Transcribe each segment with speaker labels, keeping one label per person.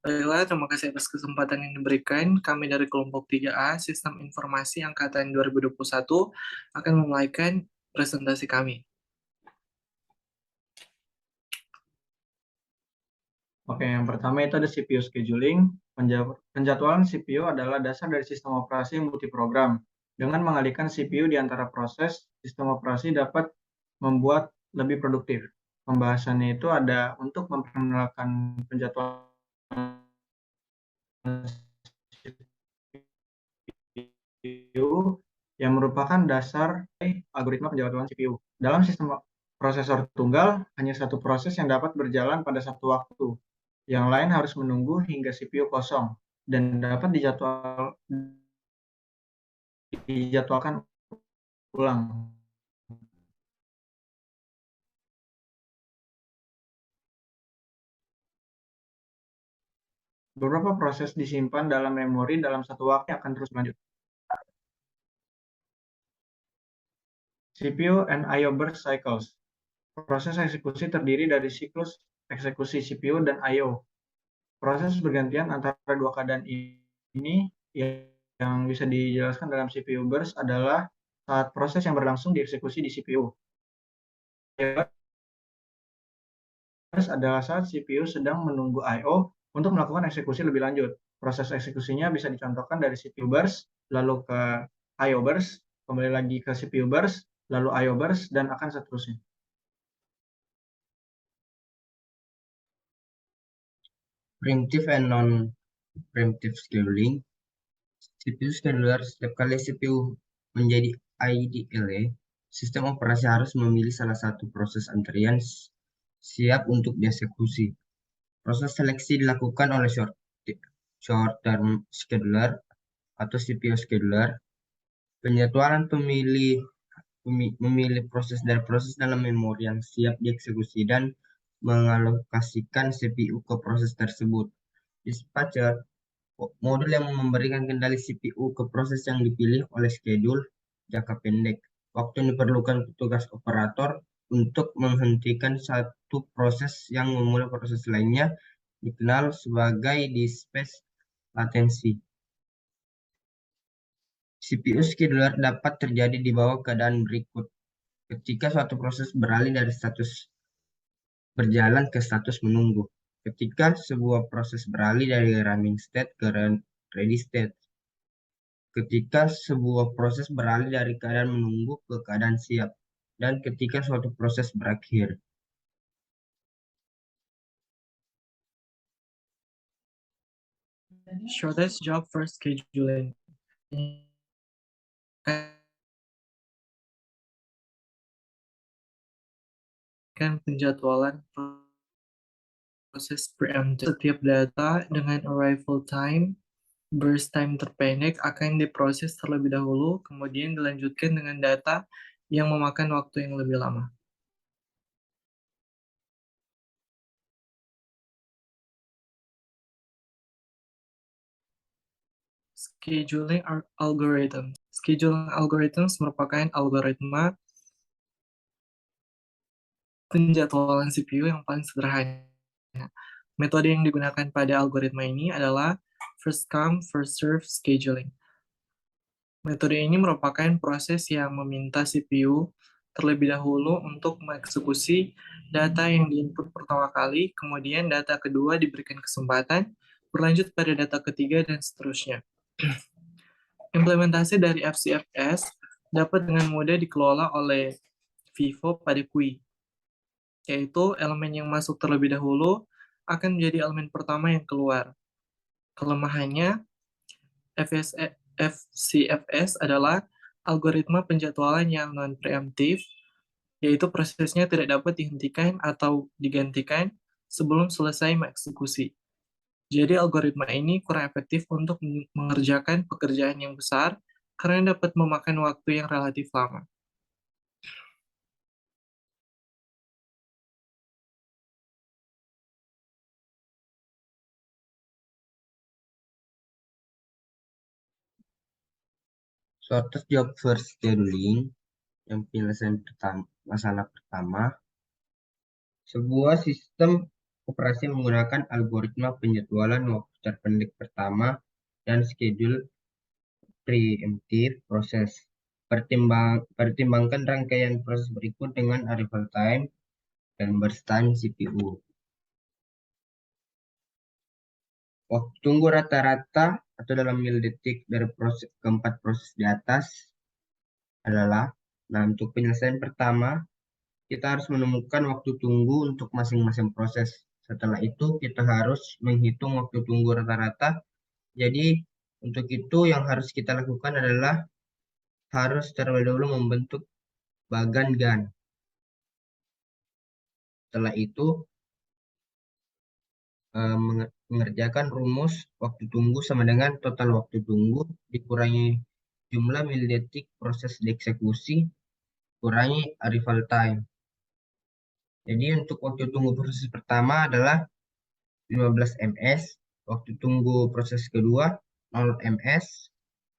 Speaker 1: Baiklah, terima kasih atas kesempatan yang diberikan. Kami dari kelompok 3A, Sistem Informasi Angkatan 2021, akan memulaikan presentasi kami.
Speaker 2: Oke, yang pertama itu ada CPU scheduling. Penjadwalan CPU adalah dasar dari sistem operasi multiprogram. Dengan mengalihkan CPU di antara proses, sistem operasi dapat membuat lebih produktif. Pembahasannya itu ada untuk memperkenalkan penjadwalan CPU yang merupakan dasar algoritma penjadwalan CPU. Dalam sistem prosesor tunggal, hanya satu proses yang dapat berjalan pada satu waktu. Yang lain harus menunggu hingga CPU kosong dan dapat dijadwalkan ulang. Beberapa proses disimpan dalam memori dalam satu waktu akan terus berlanjut. CPU and I/O burst cycles. Proses eksekusi terdiri dari siklus eksekusi CPU dan I/O. Proses bergantian antara dua keadaan ini yang bisa dijelaskan dalam CPU burst adalah saat proses yang berlangsung dieksekusi di CPU. Burst adalah saat CPU sedang menunggu I/O untuk melakukan eksekusi lebih lanjut. Proses eksekusinya bisa dicontohkan dari CPU burst, lalu ke I/O burst, kembali lagi ke CPU burst, lalu I/O burst, dan akan seterusnya.
Speaker 3: Primitive and non-primitive scheduling. CPU scheduler, setiap kali CPU menjadi IDLE, sistem operasi harus memilih salah satu proses antrian siap untuk dieksekusi. Proses seleksi dilakukan oleh short-term scheduler atau CPU scheduler. Penjadwalan memilih proses dari proses dalam memori yang siap dieksekusi dan mengalokasikan CPU ke proses tersebut. Dispatcher, modul yang memberikan kendali CPU ke proses yang dipilih oleh schedule jangka pendek. Waktu yang diperlukan petugas operator untuk menghentikan satu proses yang memulai proses lainnya dikenal sebagai dispatch latensi. CPU scheduler dapat terjadi di bawah keadaan berikut. Ketika suatu proses beralih dari status berjalan ke status menunggu. Ketika sebuah proses beralih dari running state ke ready state. Ketika sebuah proses beralih dari keadaan menunggu ke keadaan siap. Dan ketika suatu proses berakhir.
Speaker 1: Shortest job for scheduling. Kan penjadwalan proses preemptive. Setiap data dengan arrival time, burst time terpendek akan diproses terlebih dahulu, kemudian dilanjutkan dengan data yang memakan waktu yang lebih lama. Scheduling algorithm. Scheduling algorithms merupakan algoritma penjadwalan CPU yang paling sederhana. Metode yang digunakan pada algoritma ini adalah first come, first serve scheduling. Metode ini merupakan proses yang meminta CPU terlebih dahulu untuk mengeksekusi data yang diinput pertama kali, kemudian data kedua diberikan kesempatan, berlanjut pada data ketiga, dan seterusnya. Implementasi dari FCFS dapat dengan mudah dikelola oleh Vivo pada QUI, yaitu elemen yang masuk terlebih dahulu akan menjadi elemen pertama yang keluar. Kelemahannya, FCFS adalah algoritma penjadwalan yang non-preemptif, yaitu prosesnya tidak dapat dihentikan atau digantikan sebelum selesai mengeksekusi. Jadi algoritma ini kurang efektif untuk mengerjakan pekerjaan yang besar karena dapat memakan waktu yang relatif lama.
Speaker 3: Shortest job for scheduling, yang penyelesaian masalah pertama, sebuah sistem operasi menggunakan algoritma penjadwalan waktu terpendek pertama dan schedule preemptive proses. Pertimbangkan rangkaian proses berikut dengan arrival time dan burst time CPU. Waktu tunggu rata-rata atau dalam milidetik dari keempat proses di atas adalah, untuk penyelesaian pertama, kita harus menemukan waktu tunggu untuk masing-masing proses. Setelah itu, kita harus menghitung waktu tunggu rata-rata. Jadi, untuk itu yang harus kita lakukan adalah harus terlebih dahulu membentuk bagan Gantt. Setelah itu, mengerjakan rumus waktu tunggu sama dengan total waktu tunggu dikurangi jumlah milidetik proses dieksekusi kurangi arrival time. Jadi untuk waktu tunggu proses pertama adalah 15 ms, waktu tunggu proses kedua 0 ms,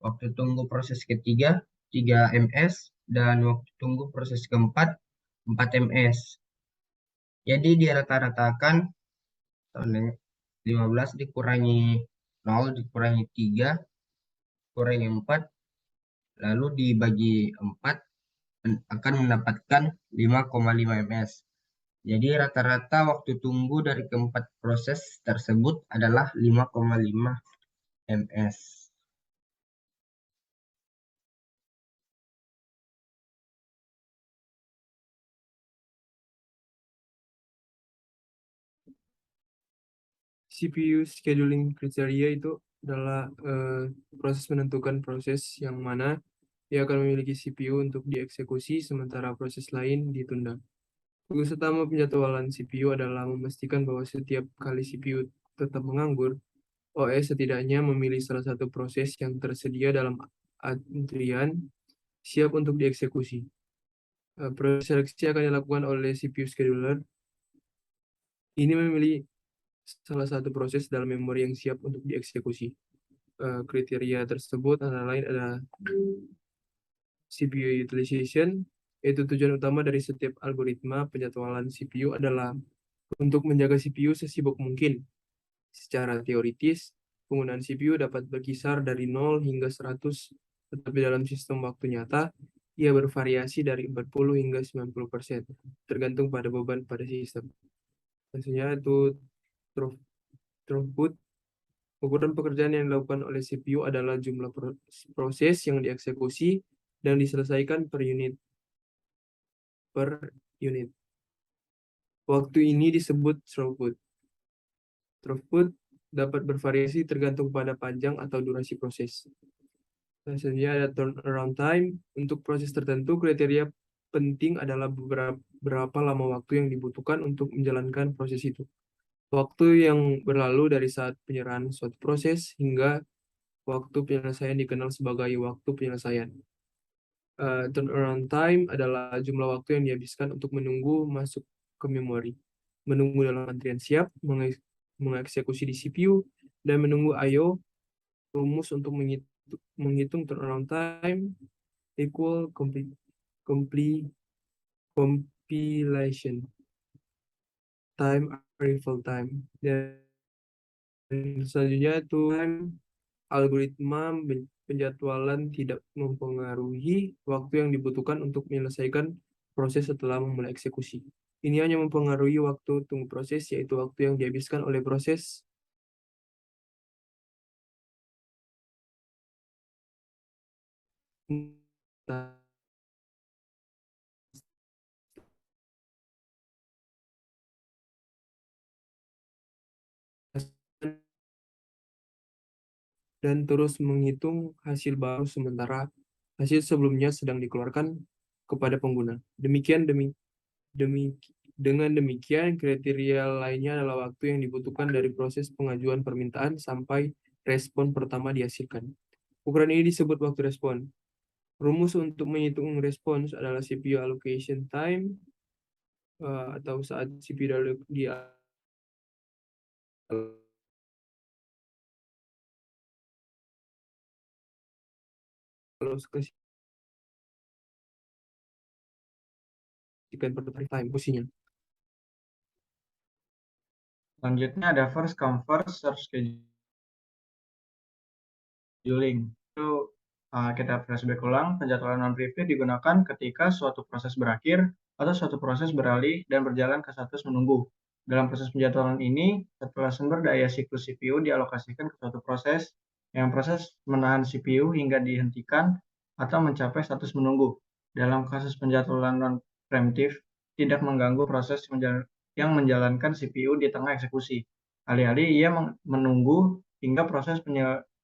Speaker 3: waktu tunggu proses ketiga 3 ms, dan waktu tunggu proses keempat 4 ms. Jadi dirata-ratakan 15 dikurangi 0 dikurangi 3 kurangi 4 lalu dibagi 4 akan mendapatkan 5,5 ms. Jadi rata-rata waktu tunggu dari keempat proses tersebut adalah 5,5 ms.
Speaker 4: CPU scheduling criteria itu adalah proses menentukan proses yang mana ia akan memiliki CPU untuk dieksekusi sementara proses lain ditunda. Tugas utama penjadwalan CPU adalah memastikan bahwa setiap kali CPU tetap menganggur, OS setidaknya memilih salah satu proses yang tersedia dalam antrian siap untuk dieksekusi. Proses seleksi akan dilakukan oleh CPU scheduler. Ini memilih salah satu proses dalam memori yang siap untuk dieksekusi. Kriteria tersebut antara lain adalah CPU utilization, yaitu tujuan utama dari setiap algoritma penjadwalan CPU adalah untuk menjaga CPU sesibuk mungkin. Secara teoritis, penggunaan CPU dapat berkisar dari 0 hingga 100, tetapi dalam sistem waktu nyata, ia bervariasi dari 40 hingga 90%, tergantung pada beban pada sistem. Maksudnya itu throughput. Ukuran pekerjaan yang dilakukan oleh CPU adalah jumlah proses yang dieksekusi dan diselesaikan per unit. Waktu ini disebut throughput. Throughput dapat bervariasi tergantung pada panjang atau durasi proses. Selanjutnya ada turnaround time. Untuk proses tertentu, kriteria penting adalah berapa lama waktu yang dibutuhkan untuk menjalankan proses itu. Waktu yang berlalu dari saat penyerahan suatu proses hingga waktu penyelesaian dikenal sebagai waktu penyelesaian. Turnaround time adalah jumlah waktu yang dihabiskan untuk menunggu masuk ke memori, menunggu dalam antrian siap, mengeksekusi di CPU, dan menunggu I/O. Rumus untuk menghitung turnaround time equal compilation time, arrival time. Dan selanjutnya itu algoritma penjadwalan tidak mempengaruhi waktu yang dibutuhkan untuk menyelesaikan proses setelah memulai eksekusi. Ini hanya mempengaruhi waktu tunggu proses, yaitu waktu yang dihabiskan oleh proses dan terus menghitung hasil baru sementara hasil sebelumnya sedang dikeluarkan kepada pengguna. Dengan demikian, kriteria lainnya adalah waktu yang dibutuhkan dari proses pengajuan permintaan sampai respon pertama dihasilkan. Ukuran ini disebut waktu respon. Rumus untuk menghitung respons adalah CPU allocation time, atau saat CPU dialokasikan per time posisinya.
Speaker 2: Selanjutnya ada first come first serve scheduling. Itu kita flashback ulang, penjadwalan non-previous digunakan ketika suatu proses berakhir atau suatu proses beralih dan berjalan ke status menunggu. Dalam proses penjadwalan ini, setelah sumber daya siklus CPU dialokasikan ke suatu proses, yang proses menahan CPU hingga dihentikan atau mencapai status menunggu. Dalam kasus penjadwalan non-preemptive, tidak mengganggu proses yang menjalankan CPU di tengah eksekusi. Alih-alih ia menunggu hingga proses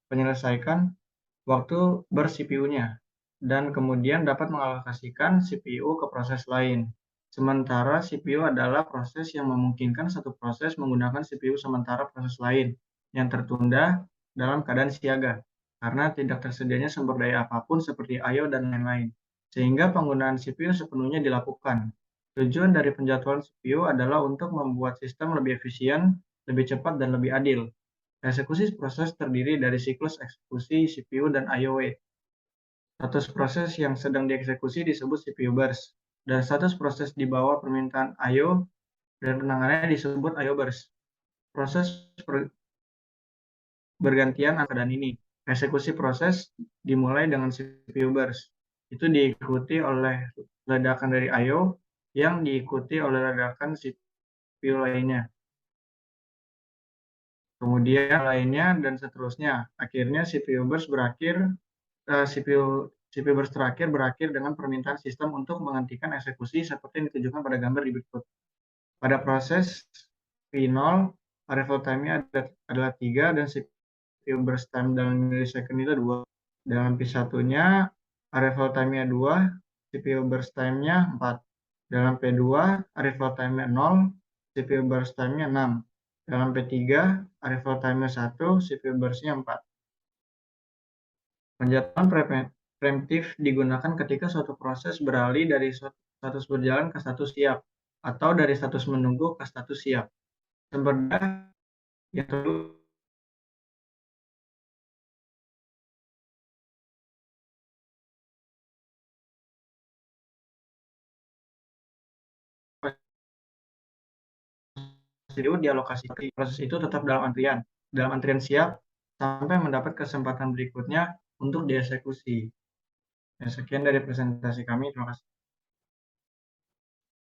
Speaker 2: penyelesaikan waktu ber-CPU-nya, dan kemudian dapat mengalokasikan CPU ke proses lain. Sementara CPU adalah proses yang memungkinkan satu proses menggunakan CPU sementara proses lain yang tertunda dalam keadaan siaga, karena tidak tersedianya sumber daya apapun seperti I/O dan lain-lain, sehingga penggunaan CPU sepenuhnya dilakukan. Tujuan dari penjadwalan CPU adalah untuk membuat sistem lebih efisien, lebih cepat, dan lebih adil. Eksekusi proses terdiri dari siklus eksekusi CPU dan I/O wait. Status proses yang sedang dieksekusi disebut CPU burst, dan status proses di bawah permintaan I/O dan penanganannya disebut I/O burst. Proses bergantian antara keadaan ini. Eksekusi proses dimulai dengan CPU burst. Itu diikuti oleh ledakan dari I/O yang diikuti oleh ledakan CPU lainnya. Kemudian lainnya dan seterusnya. Akhirnya CPU burst terakhir berakhir dengan permintaan sistem untuk menghentikan eksekusi seperti yang ditunjukkan pada gambar di berikut. Pada proses P0, arrival time-nya adalah 3 dan CPU burst time dalam milisecond itu 2. Dalam P1-nya, arrival time-nya 2, CPU burst time-nya 4. Dalam P2, arrival time-nya 0, CPU burst time-nya 6. Dalam P3, arrival time-nya 1, CPU burst-nya 4. Penjadwalan preemptif digunakan ketika suatu proses beralih dari status berjalan ke status siap, atau dari status menunggu ke status siap. Sumber daya yang perlu dialokasi. Proses itu tetap dalam antrian siap sampai mendapat kesempatan berikutnya untuk dieksekusi. Ya, sekian dari presentasi kami. Terima kasih.